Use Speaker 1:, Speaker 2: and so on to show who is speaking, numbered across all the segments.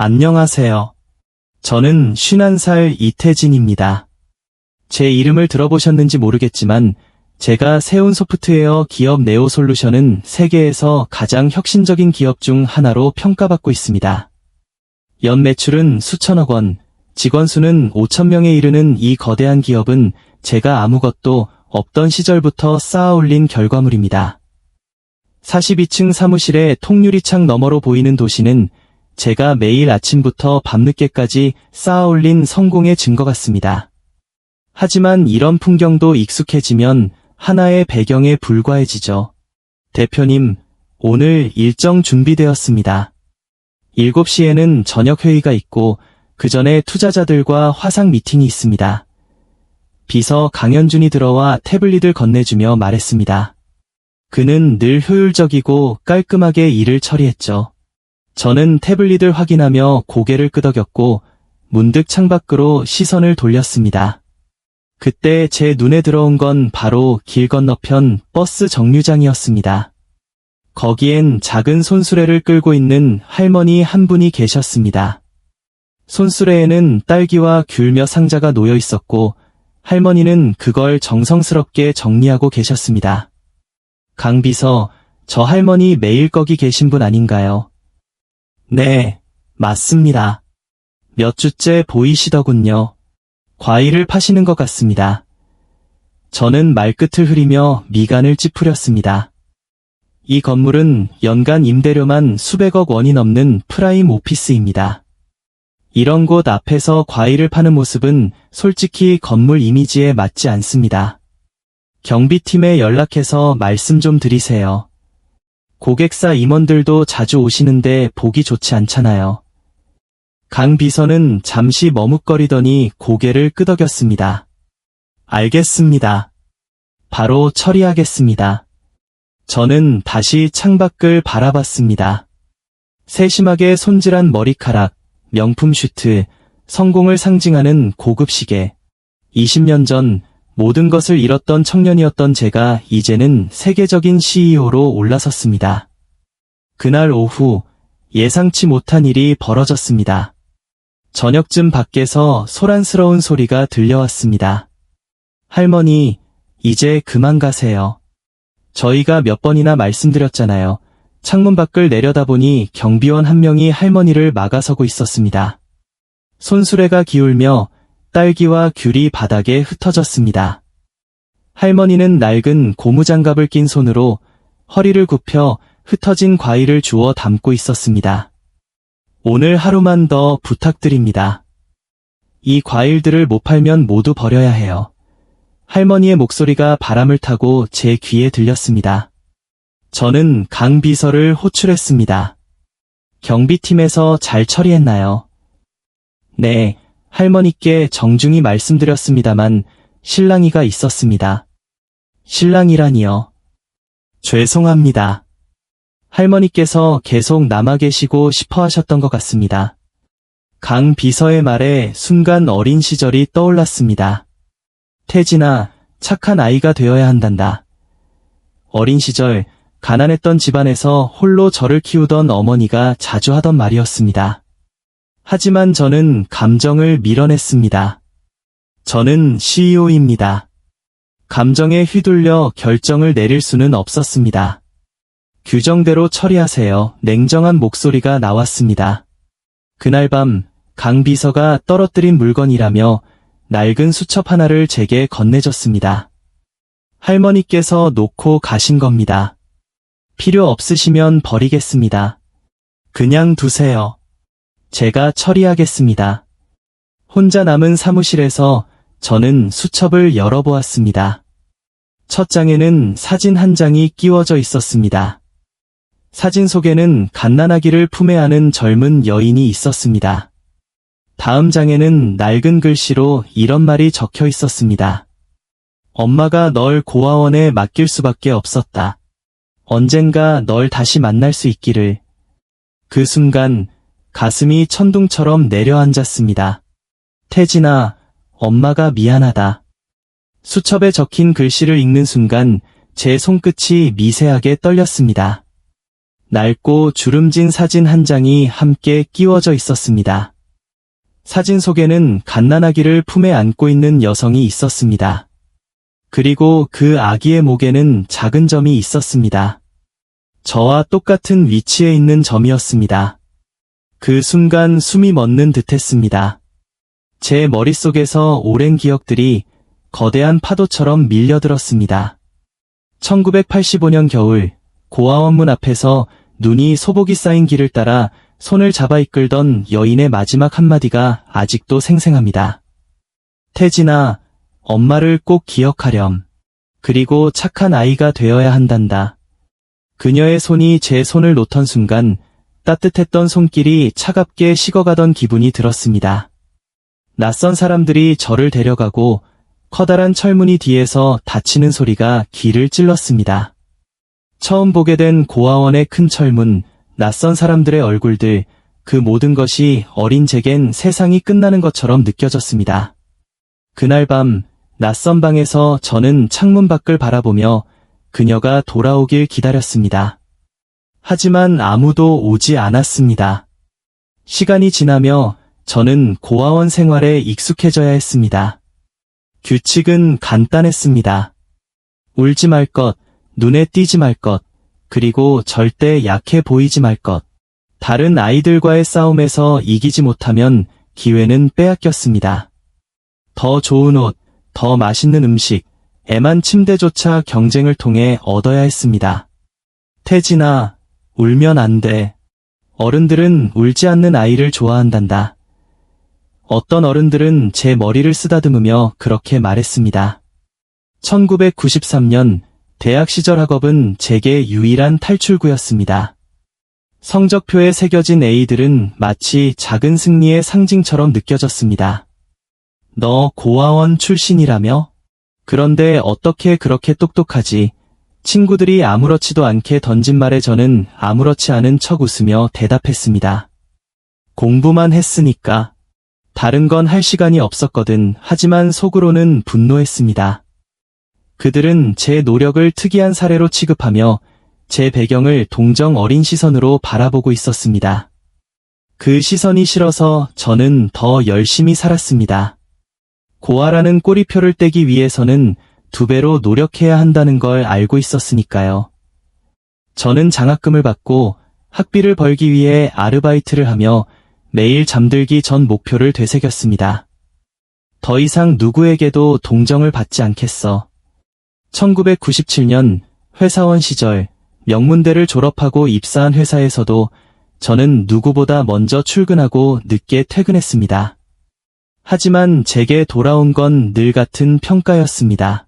Speaker 1: 안녕하세요. 저는 51살 이태진입니다. 제 이름을 들어보셨는지 모르겠지만 제가 세운 소프트웨어 기업 네오솔루션은 세계에서 가장 혁신적인 기업 중 하나로 평가받고 있습니다. 연 매출은 수천억 원, 직원 수는 5,000명에 이르는 이 거대한 기업은 제가 아무것도 없던 시절부터 쌓아 올린 결과물입니다. 42층 사무실의 통유리창 너머로 보이는 도시는 제가 매일 아침부터 밤늦게까지 쌓아 올린 성공의 증거 같습니다. 하지만 이런 풍경도 익숙해지면 하나의 배경에 불과해지죠. 대표님, 오늘 일정 준비되었습니다. 7시에는 저녁 회의가 있고 그 전에 투자자들과 화상 미팅이 있습니다. 비서 강현준이 들어와 태블릿을 건네주며 말했습니다. 그는 늘 효율적이고 깔끔하게 일을 처리했죠. 저는 태블릿을 확인하며 고개를 끄덕였고 문득 창밖으로 시선을 돌렸습니다. 그때 제 눈에 들어온 건 바로 길 건너편 버스 정류장이었습니다. 거기엔 작은 손수레를 끌고 있는 할머니 한 분이 계셨습니다. 손수레에는 딸기와 귤 몇 상자가 놓여 있었고 할머니는 그걸 정성스럽게 정리하고 계셨습니다. 강 비서, 저 할머니 매일 거기 계신 분 아닌가요? 네, 맞습니다. 몇 주째 보이시더군요. 과일을 파시는 것 같습니다. 저는 말끝을 흐리며 미간을 찌푸렸습니다. 이 건물은 연간 임대료만 수백억 원이 넘는 프라임 오피스입니다. 이런 곳 앞에서 과일을 파는 모습은 솔직히 건물 이미지에 맞지 않습니다. 경비팀에 연락해서 말씀 좀 드리세요. 고객사 임원들도 자주 오시는데 보기 좋지 않잖아요. 강 비서는 잠시 머뭇거리더니 고개를 끄덕였습니다. 알겠습니다. 바로 처리하겠습니다. 저는 다시 창밖을 바라봤습니다. 세심하게 손질한 머리카락, 명품 슈트, 성공을 상징하는 고급 시계. 20년 전 모든 것을 잃었던 청년이었던 제가 이제는 세계적인 CEO로 올라섰습니다. 그날 오후 예상치 못한 일이 벌어졌습니다. 저녁쯤 밖에서 소란스러운 소리가 들려왔습니다. 할머니, 이제 그만 가세요. 저희가 몇 번이나 말씀드렸잖아요. 창문 밖을 내려다보니 경비원 한 명이 할머니를 막아서고 있었습니다. 손수레가 기울며 딸기와 귤이 바닥에 흩어졌습니다. 할머니는 낡은 고무장갑을 낀 손으로 허리를 굽혀 흩어진 과일을 주워 담고 있었습니다. 오늘 하루만 더 부탁드립니다. 이 과일들을 못 팔면 모두 버려야 해요. 할머니의 목소리가 바람을 타고 제 귀에 들렸습니다. 저는 강 비서를 호출했습니다. 경비팀에서 잘 처리했나요? 네, 할머니께 정중히 말씀드렸습니다만 실랑이가 있었습니다. 실랑이라니요? 죄송합니다. 할머니께서 계속 남아 계시고 싶어 하셨던 것 같습니다. 강 비서의 말에 순간 어린 시절이 떠올랐습니다. 태진아, 착한 아이가 되어야 한단다. 어린 시절 가난했던 집안에서 홀로 저를 키우던 어머니가 자주 하던 말이었습니다. 하지만 저는 감정을 밀어냈습니다. 저는 CEO입니다. 감정에 휘둘려 결정을 내릴 수는 없었습니다. 규정대로 처리하세요. 냉정한 목소리가 나왔습니다. 그날 밤 강 비서가 떨어뜨린 물건이라며 낡은 수첩 하나를 제게 건네줬습니다. 할머니께서 놓고 가신 겁니다. 필요 없으시면 버리겠습니다. 그냥 두세요. 제가 처리하겠습니다. 혼자 남은 사무실에서 저는 수첩을 열어보았습니다. 첫 장에는 사진 한 장이 끼워져 있었습니다. 사진 속에는 갓난아기를 품에 안은 젊은 여인이 있었습니다. 다음 장에는 낡은 글씨로 이런 말이 적혀 있었습니다. 엄마가 널 고아원에 맡길 수밖에 없었다. 언젠가 널 다시 만날 수 있기를. 그 순간 가슴이 천둥처럼 내려앉았습니다. 태진아, 엄마가 미안하다. 수첩에 적힌 글씨를 읽는 순간 제 손끝이 미세하게 떨렸습니다. 낡고 주름진 사진 한 장이 함께 끼워져 있었습니다. 사진 속에는 갓난아기를 품에 안고 있는 여성이 있었습니다. 그리고 그 아기의 목에는 작은 점이 있었습니다. 저와 똑같은 위치에 있는 점이었습니다. 그 순간 숨이 멎는 듯했습니다. 제 머릿속에서 오랜 기억들이 거대한 파도처럼 밀려들었습니다. 1985년 겨울, 고아원문 앞에서 눈이 소복이 쌓인 길을 따라 손을 잡아 이끌던 여인의 마지막 한마디가 아직도 생생합니다. 태진아, 엄마를 꼭 기억하렴. 그리고 착한 아이가 되어야 한단다. 그녀의 손이 제 손을 놓던 순간 따뜻했던 손길이 차갑게 식어가던 기분이 들었습니다. 낯선 사람들이 저를 데려가고 커다란 철문이 뒤에서 닫히는 소리가 귀를 찔렀습니다. 처음 보게 된 고아원의 큰 철문, 낯선 사람들의 얼굴들, 그 모든 것이 어린 제겐 세상이 끝나는 것처럼 느껴졌습니다. 그날 밤, 낯선 방에서 저는 창문 밖을 바라보며 그녀가 돌아오길 기다렸습니다. 하지만 아무도 오지 않았습니다. 시간이 지나며 저는 고아원 생활에 익숙해져야 했습니다. 규칙은 간단했습니다. 울지 말 것, 눈에 띄지 말 것, 그리고 절대 약해 보이지 말 것. 다른 아이들과의 싸움에서 이기지 못하면 기회는 빼앗겼습니다. 더 좋은 옷, 더 맛있는 음식, 애만 침대조차 경쟁을 통해 얻어야 했습니다. 태진아, 울면 안 돼. 어른들은 울지 않는 아이를 좋아한단다. 어떤 어른들은 제 머리를 쓰다듬으며 그렇게 말했습니다. 1993년 대학 시절 학업은 제게 유일한 탈출구였습니다. 성적표에 새겨진 A들은 마치 작은 승리의 상징처럼 느껴졌습니다. 너 고아원 출신이라며? 그런데 어떻게 그렇게 똑똑하지? 친구들이 아무렇지도 않게 던진 말에 저는 아무렇지 않은 척 웃으며 대답했습니다. 공부만 했으니까. 다른 건 할 시간이 없었거든. 하지만 속으로는 분노했습니다. 그들은 제 노력을 특이한 사례로 취급하며 제 배경을 동정 어린 시선으로 바라보고 있었습니다. 그 시선이 싫어서 저는 더 열심히 살았습니다. 고아라는 꼬리표를 떼기 위해서는 2배로 노력해야 한다는 걸 알고 있었으니까요. 저는 장학금을 받고 학비를 벌기 위해 아르바이트를 하며 매일 잠들기 전 목표를 되새겼습니다. 더 이상 누구에게도 동정을 받지 않겠어. 1997년 회사원 시절 명문대를 졸업하고 입사한 회사에서도 저는 누구보다 먼저 출근하고 늦게 퇴근했습니다. 하지만 제게 돌아온 건 늘 같은 평가였습니다.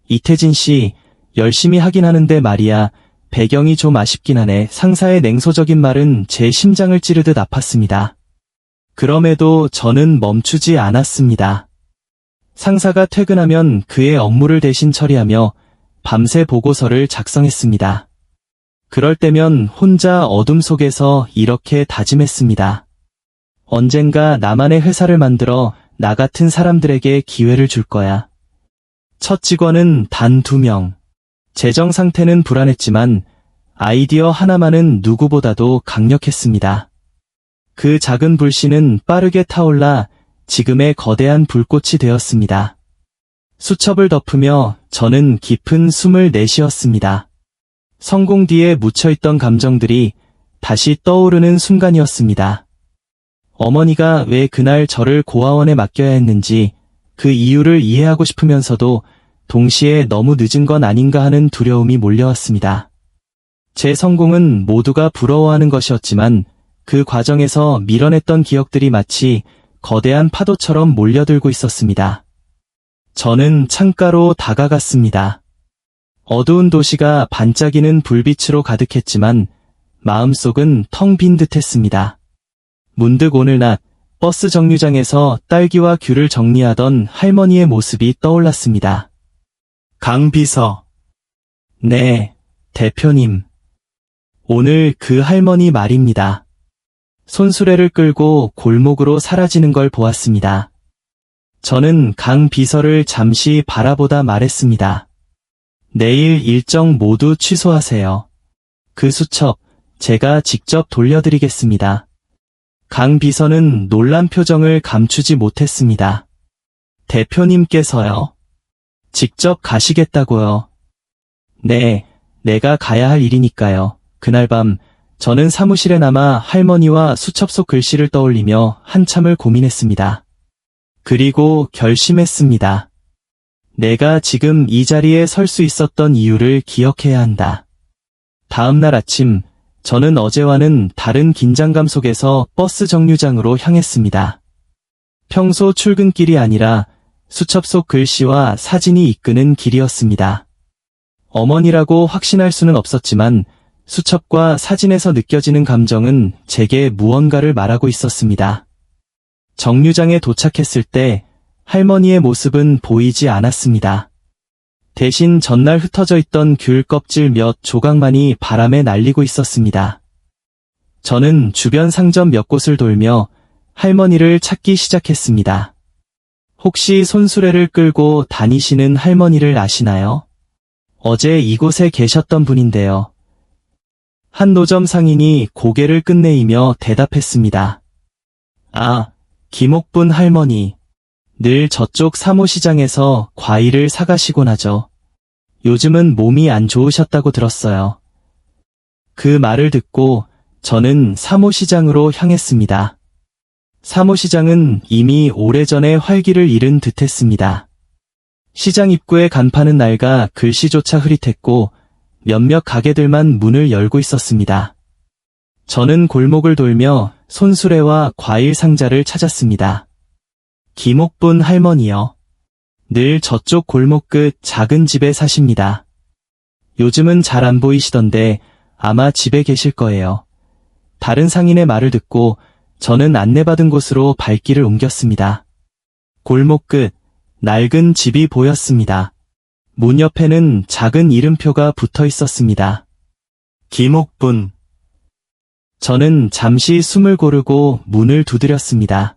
Speaker 1: 이태진 씨, 열심히 하긴 하는데 말이야, 배경이 좀 아쉽긴 하네. 상사의 냉소적인 말은 제 심장을 찌르듯 아팠습니다. 그럼에도 저는 멈추지 않았습니다. 상사가 퇴근하면 그의 업무를 대신 처리하며 밤새 보고서를 작성했습니다. 그럴 때면 혼자 어둠 속에서 이렇게 다짐했습니다. 언젠가 나만의 회사를 만들어 나 같은 사람들에게 기회를 줄 거야. 첫 직원은 단 2명. 재정 상태는 불안했지만 아이디어 하나만은 누구보다도 강력했습니다. 그 작은 불씨는 빠르게 타올라 지금의 거대한 불꽃이 되었습니다. 수첩을 덮으며 저는 깊은 숨을 내쉬었습니다. 성공 뒤에 묻혀있던 감정들이 다시 떠오르는 순간이었습니다. 어머니가 왜 그날 저를 고아원에 맡겨야 했는지 그 이유를 이해하고 싶으면서도 동시에 너무 늦은 건 아닌가 하는 두려움이 몰려왔습니다. 제 성공은 모두가 부러워하는 것이었지만 그 과정에서 밀어냈던 기억들이 마치 거대한 파도처럼 몰려들고 있었습니다. 저는 창가로 다가갔습니다. 어두운 도시가 반짝이는 불빛으로 가득했지만 마음속은 텅 빈 듯했습니다. 문득 오늘 낮 버스 정류장에서 딸기와 귤을 정리하던 할머니의 모습이 떠올랐습니다. 강 비서. 네, 대표님. 오늘 그 할머니 말입니다. 손수레를 끌고 골목으로 사라지는 걸 보았습니다. 저는 강 비서를 잠시 바라보다 말했습니다. 내일 일정 모두 취소하세요. 그 수첩, 제가 직접 돌려드리겠습니다. 강 비서는 놀란 표정을 감추지 못했습니다. 대표님께서요? 직접 가시겠다고요? 네, 내가 가야 할 일이니까요. 그날 밤 저는 사무실에 남아 할머니와 수첩 속 글씨를 떠올리며 한참을 고민했습니다. 그리고 결심했습니다. 내가 지금 이 자리에 설 수 있었던 이유를 기억해야 한다. 다음 날 아침, 저는 어제와는 다른 긴장감 속에서 버스 정류장으로 향했습니다. 평소 출근길이 아니라 수첩 속 글씨와 사진이 이끄는 길이었습니다. 어머니라고 확신할 수는 없었지만 수첩과 사진에서 느껴지는 감정은 제게 무언가를 말하고 있었습니다. 정류장에 도착했을 때 할머니의 모습은 보이지 않았습니다. 대신 전날 흩어져 있던 귤 껍질 몇 조각만이 바람에 날리고 있었습니다. 저는 주변 상점 몇 곳을 돌며 할머니를 찾기 시작했습니다. 혹시 손수레를 끌고 다니시는 할머니를 아시나요? 어제 이곳에 계셨던 분인데요. 한 노점 상인이 고개를 끝내이며 대답했습니다. 아, 김옥분 할머니. 늘 저쪽 사모시장에서 과일을 사가시곤 하죠. 요즘은 몸이 안 좋으셨다고 들었어요. 그 말을 듣고 저는 사모시장으로 향했습니다. 사모시장은 이미 오래전에 활기를 잃은 듯했습니다. 시장 입구의 간판은 낡아 글씨조차 흐릿했고 몇몇 가게들만 문을 열고 있었습니다. 저는 골목을 돌며 손수레와 과일 상자를 찾았습니다. 김옥분 할머니요. 늘 저쪽 골목 끝 작은 집에 사십니다. 요즘은 잘 안 보이시던데 아마 집에 계실 거예요. 다른 상인의 말을 듣고 저는 안내받은 곳으로 발길을 옮겼습니다. 골목 끝 낡은 집이 보였습니다. 문 옆에는 작은 이름표가 붙어 있었습니다. 김옥분. 저는 잠시 숨을 고르고 문을 두드렸습니다.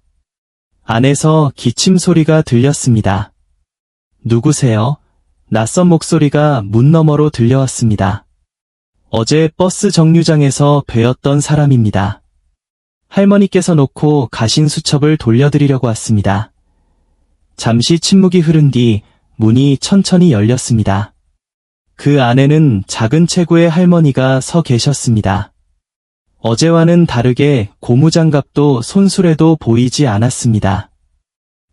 Speaker 1: 안에서 기침 소리가 들렸습니다. 누구세요? 낯선 목소리가 문 너머로 들려왔습니다. 어제 버스 정류장에서 뵈었던 사람입니다. 할머니께서 놓고 가신 수첩을 돌려드리려고 왔습니다. 잠시 침묵이 흐른 뒤 문이 천천히 열렸습니다. 그 안에는 작은 체구의 할머니가 서 계셨습니다. 어제와는 다르게 고무장갑도 손수레도 보이지 않았습니다.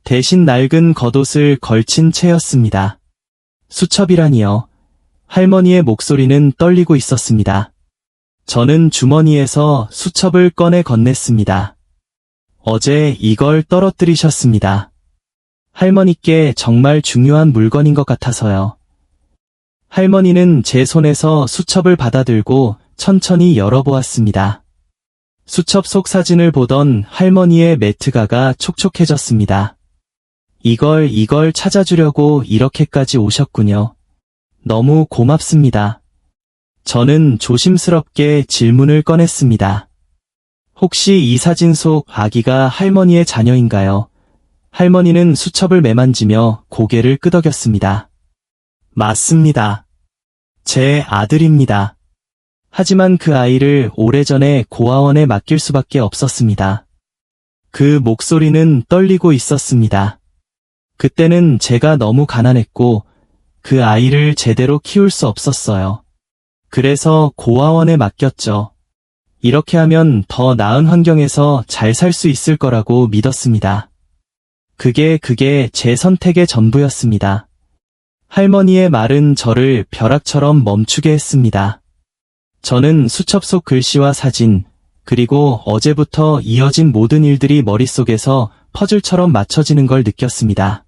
Speaker 1: 대신 낡은 겉옷을 걸친 채였습니다. 수첩이라니요. 할머니의 목소리는 떨리고 있었습니다. 저는 주머니에서 수첩을 꺼내 건넸습니다. 어제 이걸 떨어뜨리셨습니다. 할머니께 정말 중요한 물건인 것 같아서요. 할머니는 제 손에서 수첩을 받아들고 천천히 열어보았습니다. 수첩 속 사진을 보던 할머니의 매트가가 촉촉해졌습니다. 이걸 찾아주려고 이렇게까지 오셨군요. 너무 고맙습니다. 저는 조심스럽게 질문을 꺼냈습니다. 혹시 이 사진 속 아기가 할머니의 자녀인가요? 할머니는 수첩을 매만지며 고개를 끄덕였습니다. 맞습니다. 제 아들입니다. 하지만 그 아이를 오래전에 고아원에 맡길 수밖에 없었습니다. 그 목소리는 떨리고 있었습니다. 그때는 제가 너무 가난했고 그 아이를 제대로 키울 수 없었어요. 그래서 고아원에 맡겼죠. 이렇게 하면 더 나은 환경에서 잘 살 수 있을 거라고 믿었습니다. 그게 제 선택의 전부였습니다. 할머니의 말은 저를 벼락처럼 멈추게 했습니다. 저는 수첩 속 글씨와 사진, 그리고 어제부터 이어진 모든 일들이 머릿속에서 퍼즐처럼 맞춰지는 걸 느꼈습니다.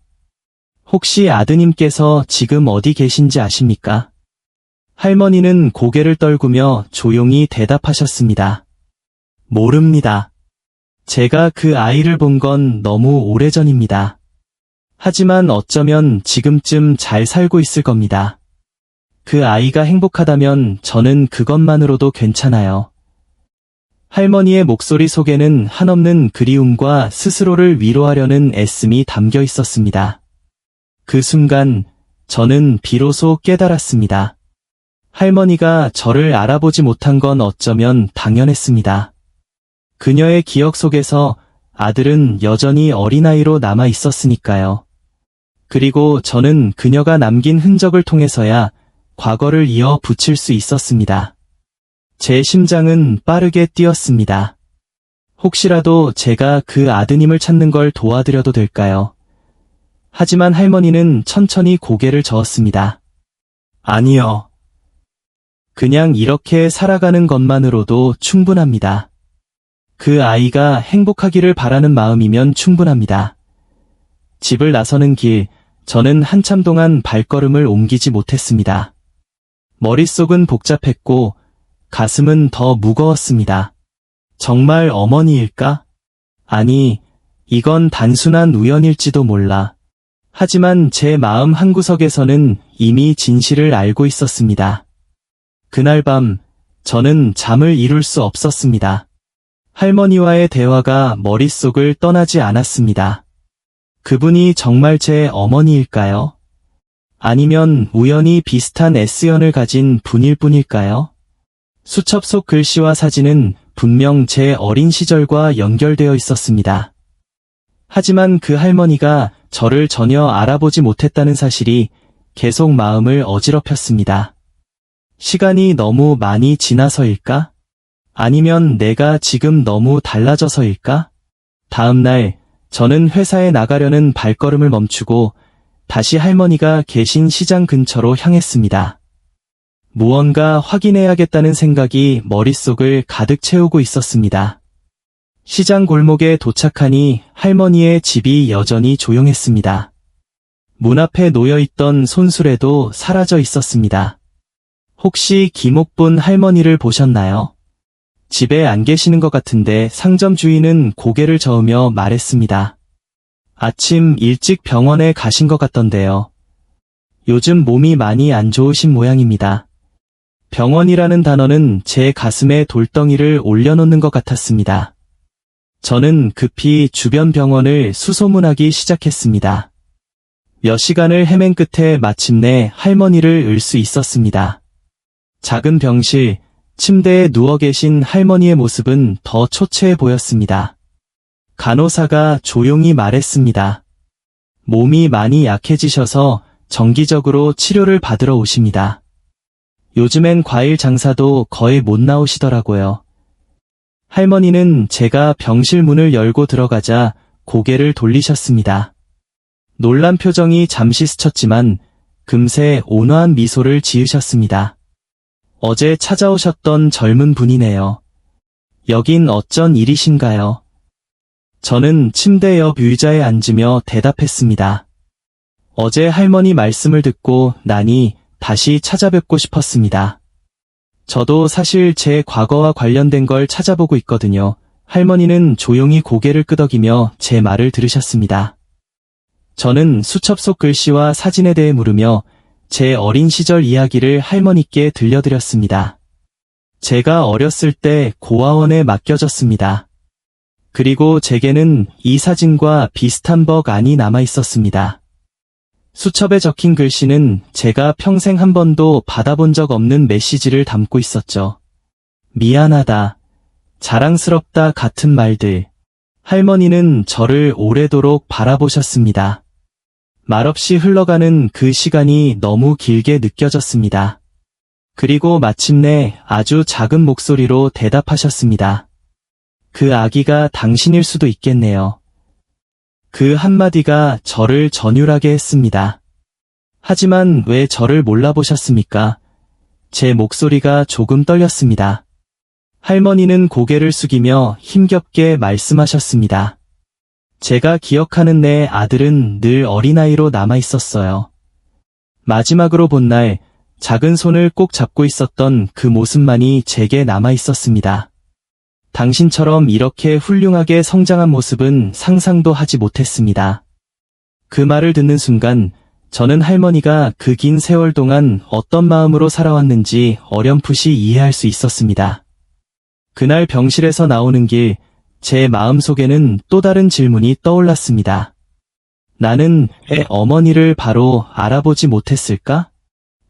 Speaker 1: 혹시 아드님께서 지금 어디 계신지 아십니까? 할머니는 고개를 떨구며 조용히 대답하셨습니다. 모릅니다. 제가 그 아이를 본 건 너무 오래전입니다. 하지만 어쩌면 지금쯤 잘 살고 있을 겁니다. 그 아이가 행복하다면 저는 그것만으로도 괜찮아요. 할머니의 목소리 속에는 한없는 그리움과 스스로를 위로하려는 애씀이 담겨 있었습니다. 그 순간 저는 비로소 깨달았습니다. 할머니가 저를 알아보지 못한 건 어쩌면 당연했습니다. 그녀의 기억 속에서 아들은 여전히 어린아이로 남아 있었으니까요. 그리고 저는 그녀가 남긴 흔적을 통해서야 과거를 이어 붙일 수 있었습니다. 제 심장은 빠르게 뛰었습니다. 혹시라도 제가 그 아드님을 찾는 걸 도와드려도 될까요? 하지만 할머니는 천천히 고개를 저었습니다. 아니요. 그냥 이렇게 살아가는 것만으로도 충분합니다. 그 아이가 행복하기를 바라는 마음이면 충분합니다. 집을 나서는 길, 저는 한참 동안 발걸음을 옮기지 못했습니다. 머릿속은 복잡했고 가슴은 더 무거웠습니다. 정말 어머니일까? 아니, 이건 단순한 우연일지도 몰라. 하지만 제 마음 한구석에서는 이미 진실을 알고 있었습니다. 그날 밤, 저는 잠을 이룰 수 없었습니다. 할머니와의 대화가 머릿속을 떠나지 않았습니다. 그분이 정말 제 어머니일까요? 아니면 우연히 비슷한 S연을 가진 분일 뿐일까요? 수첩 속 글씨와 사진은 분명 제 어린 시절과 연결되어 있었습니다. 하지만 그 할머니가 저를 전혀 알아보지 못했다는 사실이 계속 마음을 어지럽혔습니다. 시간이 너무 많이 지나서일까? 아니면 내가 지금 너무 달라져서일까? 다음 날, 저는 회사에 나가려는 발걸음을 멈추고 다시 할머니가 계신 시장 근처로 향했습니다. 무언가 확인해야겠다는 생각이 머릿속을 가득 채우고 있었습니다. 시장 골목에 도착하니 할머니의 집이 여전히 조용했습니다. 문 앞에 놓여있던 손수레도 사라져 있었습니다. 혹시 김옥분 할머니를 보셨나요? 집에 안 계시는 것 같은데 상점 주인은 고개를 저으며 말했습니다. 아침 일찍 병원에 가신 것 같던데요. 요즘 몸이 많이 안 좋으신 모양입니다. 병원이라는 단어는 제 가슴에 돌덩이를 올려놓는 것 같았습니다. 저는 급히 주변 병원을 수소문하기 시작했습니다. 몇 시간을 헤맨 끝에 마침내 할머니를 을 수 있었습니다. 작은 병실, 침대에 누워 계신 할머니의 모습은 더 초췌해 보였습니다. 간호사가 조용히 말했습니다. 몸이 많이 약해지셔서 정기적으로 치료를 받으러 오십니다. 요즘엔 과일 장사도 거의 못 나오시더라고요. 할머니는 제가 병실 문을 열고 들어가자 고개를 돌리셨습니다. 놀란 표정이 잠시 스쳤지만 금세 온화한 미소를 지으셨습니다. 어제 찾아오셨던 젊은 분이네요. 여긴 어쩐 일이신가요? 저는 침대 옆 의자에 앉으며 대답했습니다. 어제 할머니 말씀을 듣고 나니 다시 찾아뵙고 싶었습니다. 저도 사실 제 과거와 관련된 걸 찾아보고 있거든요. 할머니는 조용히 고개를 끄덕이며 제 말을 들으셨습니다. 저는 수첩 속 글씨와 사진에 대해 물으며 제 어린 시절 이야기를 할머니께 들려드렸습니다. 제가 어렸을 때 고아원에 맡겨졌습니다. 그리고 제게는 이 사진과 비슷한 벅안이 남아 있었습니다. 수첩에 적힌 글씨는 제가 평생 한 번도 받아본 적 없는 메시지를 담고 있었죠. 미안하다, 자랑스럽다 같은 말들. 할머니는 저를 오래도록 바라보셨습니다. 말없이 흘러가는 그 시간이 너무 길게 느껴졌습니다. 그리고 마침내 아주 작은 목소리로 대답하셨습니다. 그 아기가 당신일 수도 있겠네요. 그 한마디가 저를 전율하게 했습니다. 하지만 왜 저를 몰라보셨습니까? 제 목소리가 조금 떨렸습니다. 할머니는 고개를 숙이며 힘겹게 말씀하셨습니다. 제가 기억하는 내 아들은 늘 어린아이로 남아 있었어요. 마지막으로 본 날 작은 손을 꼭 잡고 있었던 그 모습만이 제게 남아 있었습니다. 당신처럼 이렇게 훌륭하게 성장한 모습은 상상도 하지 못했습니다. 그 말을 듣는 순간 저는 할머니가 그 긴 세월 동안 어떤 마음으로 살아왔는지 어렴풋이 이해할 수 있었습니다. 그날 병실에서 나오는 길, 제 마음속에는 또 다른 질문이 떠올랐습니다. 나는 왜 어머니를 바로 알아보지 못했을까?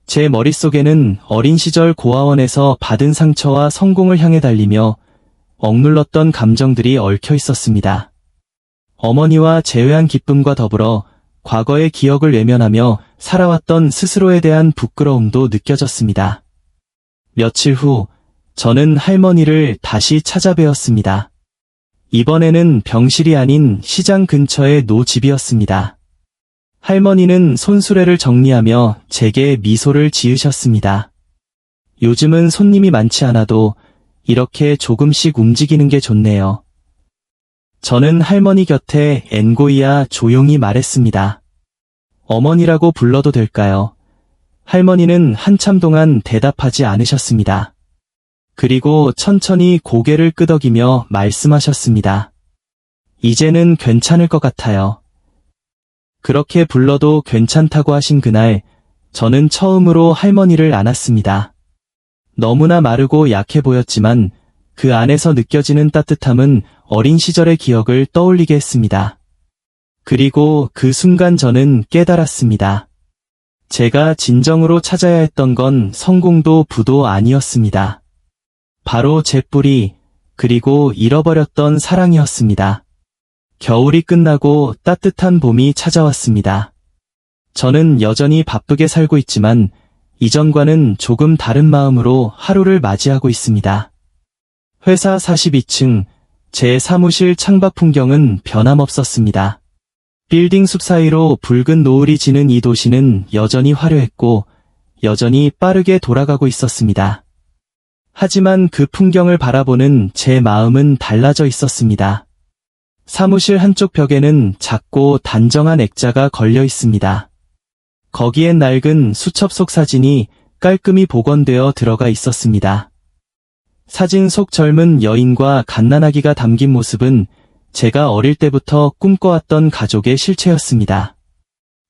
Speaker 1: 제 머릿속에는 어린 시절 고아원에서 받은 상처와 성공을 향해 달리며 억눌렀던 감정들이 얽혀 있었습니다. 어머니와 재회한 기쁨과 더불어 과거의 기억을 외면하며 살아왔던 스스로에 대한 부끄러움도 느껴졌습니다. 며칠 후 저는 할머니를 다시 찾아뵈었습니다. 이번에는 병실이 아닌 시장 근처의 노집이었습니다. 할머니는 손수레를 정리하며 제게 미소를 지으셨습니다. 요즘은 손님이 많지 않아도 이렇게 조금씩 움직이는 게 좋네요. 저는 할머니 곁에 앵고이야 조용히 말했습니다. 어머니라고 불러도 될까요? 할머니는 한참 동안 대답하지 않으셨습니다. 그리고 천천히 고개를 끄덕이며 말씀하셨습니다. 이제는 괜찮을 것 같아요. 그렇게 불러도 괜찮다고 하신 그날, 저는 처음으로 할머니를 안았습니다. 너무나 마르고 약해 보였지만 그 안에서 느껴지는 따뜻함은 어린 시절의 기억을 떠올리게 했습니다. 그리고 그 순간 저는 깨달았습니다. 제가 진정으로 찾아야 했던 건 성공도 부도 아니었습니다. 바로 제 뿌리, 그리고 잃어버렸던 사랑이었습니다. 겨울이 끝나고 따뜻한 봄이 찾아왔습니다. 저는 여전히 바쁘게 살고 있지만 이전과는 조금 다른 마음으로 하루를 맞이하고 있습니다. 회사 42층, 제 사무실 창밖 풍경은 변함없었습니다. 빌딩 숲 사이로 붉은 노을이 지는 이 도시는 여전히 화려했고 여전히 빠르게 돌아가고 있었습니다. 하지만 그 풍경을 바라보는 제 마음은 달라져 있었습니다. 사무실 한쪽 벽에는 작고 단정한 액자가 걸려 있습니다. 거기엔 낡은 수첩 속 사진이 깔끔히 복원되어 들어가 있었습니다. 사진 속 젊은 여인과 갓난아기가 담긴 모습은 제가 어릴 때부터 꿈꿔왔던 가족의 실체였습니다.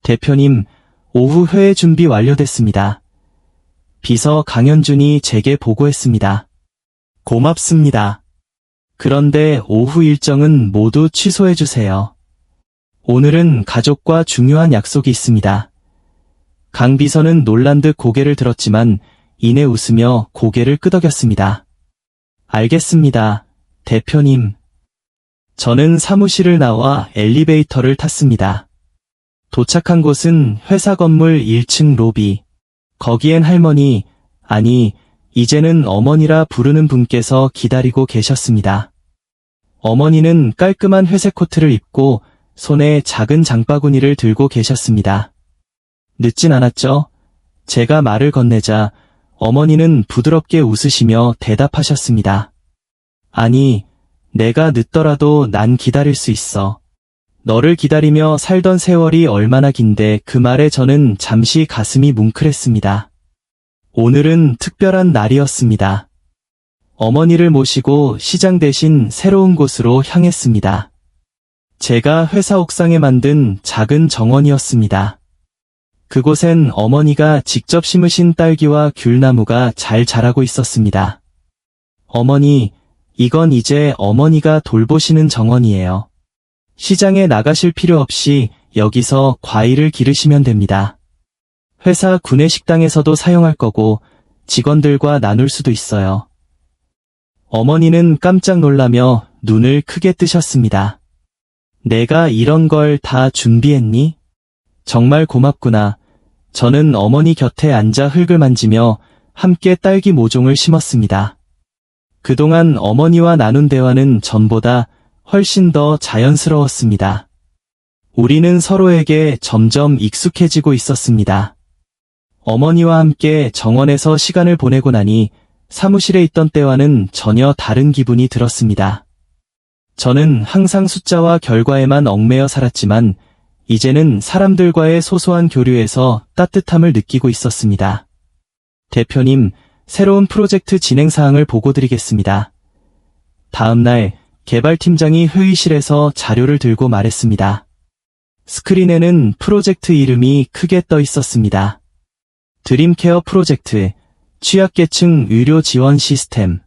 Speaker 1: 대표님, 오후 회의 준비 완료됐습니다. 비서 강현준이 제게 보고했습니다. 고맙습니다. 그런데 오후 일정은 모두 취소해주세요. 오늘은 가족과 중요한 약속이 있습니다. 강 비서는 놀란 듯 고개를 들었지만 이내 웃으며 고개를 끄덕였습니다. 알겠습니다, 대표님. 저는 사무실을 나와 엘리베이터를 탔습니다. 도착한 곳은 회사 건물 1층 로비. 거기엔 할머니, 아니, 이제는 어머니라 부르는 분께서 기다리고 계셨습니다. 어머니는 깔끔한 회색 코트를 입고 손에 작은 장바구니를 들고 계셨습니다. 늦진 않았죠? 제가 말을 건네자 어머니는 부드럽게 웃으시며 대답하셨습니다. 아니, 내가 늦더라도 난 기다릴 수 있어. 너를 기다리며 살던 세월이 얼마나 긴데 그 말에 저는 잠시 가슴이 뭉클했습니다. 오늘은 특별한 날이었습니다. 어머니를 모시고 시장 대신 새로운 곳으로 향했습니다. 제가 회사 옥상에 만든 작은 정원이었습니다. 그곳엔 어머니가 직접 심으신 딸기와 귤나무가 잘 자라고 있었습니다. 어머니, 이건 이제 어머니가 돌보시는 정원이에요. 시장에 나가실 필요 없이 여기서 과일을 기르시면 됩니다. 회사 구내식당에서도 사용할 거고 직원들과 나눌 수도 있어요. 어머니는 깜짝 놀라며 눈을 크게 뜨셨습니다. 내가 이런 걸 다 준비했니? 정말 고맙구나. 저는 어머니 곁에 앉아 흙을 만지며 함께 딸기 모종을 심었습니다. 그동안 어머니와 나눈 대화는 전보다 훨씬 더 자연스러웠습니다. 우리는 서로에게 점점 익숙해지고 있었습니다. 어머니와 함께 정원에서 시간을 보내고 나니 사무실에 있던 때와는 전혀 다른 기분이 들었습니다. 저는 항상 숫자와 결과에만 얽매여 살았지만 이제는 사람들과의 소소한 교류에서 따뜻함을 느끼고 있었습니다. 대표님, 새로운 프로젝트 진행 사항을 보고드리겠습니다. 다음 날 개발팀장이 회의실에서 자료를 들고 말했습니다. 스크린에는 프로젝트 이름이 크게 떠 있었습니다. 드림케어 프로젝트, 취약계층 의료 지원 시스템.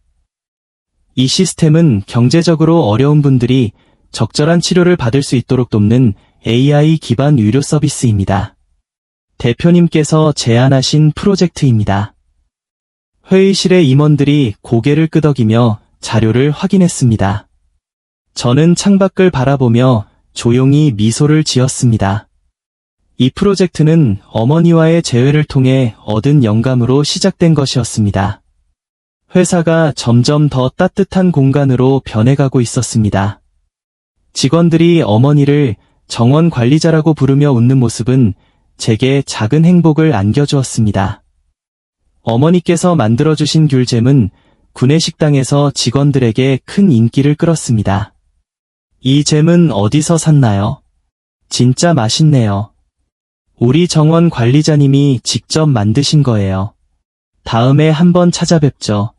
Speaker 1: 이 시스템은 경제적으로 어려운 분들이 적절한 치료를 받을 수 있도록 돕는 AI 기반 의료 서비스입니다. 대표님께서 제안하신 프로젝트입니다. 회의실의 임원들이 고개를 끄덕이며 자료를 확인했습니다. 저는 창밖을 바라보며 조용히 미소를 지었습니다. 이 프로젝트는 어머니와의 재회를 통해 얻은 영감으로 시작된 것이었습니다. 회사가 점점 더 따뜻한 공간으로 변해가고 있었습니다. 직원들이 어머니를 정원 관리자라고 부르며 웃는 모습은 제게 작은 행복을 안겨주었습니다. 어머니께서 만들어주신 귤잼은 구내식당에서 직원들에게 큰 인기를 끌었습니다. 이 잼은 어디서 샀나요? 진짜 맛있네요. 우리 정원 관리자님이 직접 만드신 거예요. 다음에 한번 찾아뵙죠.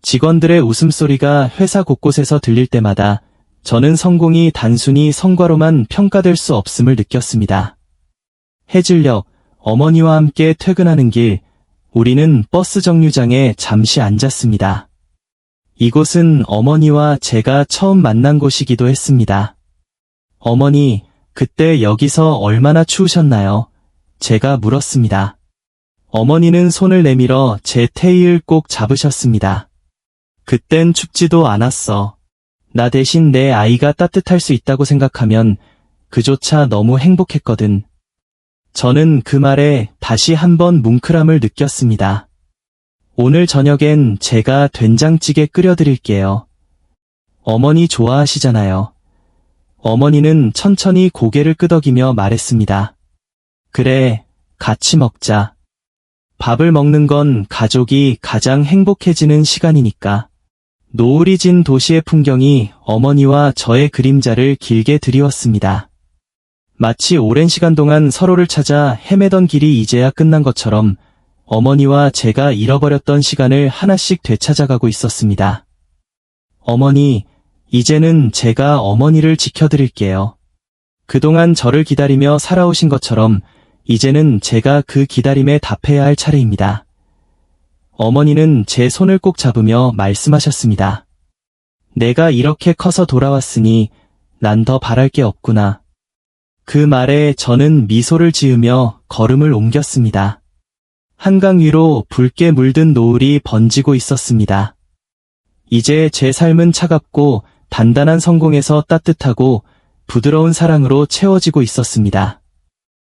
Speaker 1: 직원들의 웃음소리가 회사 곳곳에서 들릴 때마다 저는 성공이 단순히 성과로만 평가될 수 없음을 느꼈습니다. 해질녘, 어머니와 함께 퇴근하는 길, 우리는 버스 정류장에 잠시 앉았습니다. 이곳은 어머니와 제가 처음 만난 곳이기도 했습니다. 어머니, 그때 여기서 얼마나 추우셨나요? 제가 물었습니다. 어머니는 손을 내밀어 제 테이를 꼭 잡으셨습니다. 그땐 춥지도 않았어. 나 대신 내 아이가 따뜻할 수 있다고 생각하면 그조차 너무 행복했거든. 저는 그 말에 다시 한번 뭉클함을 느꼈습니다. 오늘 저녁엔 제가 된장찌개 끓여드릴게요. 어머니 좋아하시잖아요. 어머니는 천천히 고개를 끄덕이며 말했습니다. 그래, 같이 먹자. 밥을 먹는 건 가족이 가장 행복해지는 시간이니까. 노을이 진 도시의 풍경이 어머니와 저의 그림자를 길게 드리웠습니다. 마치 오랜 시간 동안 서로를 찾아 헤매던 길이 이제야 끝난 것처럼 어머니와 제가 잃어버렸던 시간을 하나씩 되찾아가고 있었습니다. 어머니, 이제는 제가 어머니를 지켜드릴게요. 그동안 저를 기다리며 살아오신 것처럼 이제는 제가 그 기다림에 답해야 할 차례입니다. 어머니는 제 손을 꼭 잡으며 말씀하셨습니다. 내가 이렇게 커서 돌아왔으니 난 더 바랄 게 없구나. 그 말에 저는 미소를 지으며 걸음을 옮겼습니다. 한강 위로 붉게 물든 노을이 번지고 있었습니다. 이제 제 삶은 차갑고 단단한 성공에서 따뜻하고 부드러운 사랑으로 채워지고 있었습니다.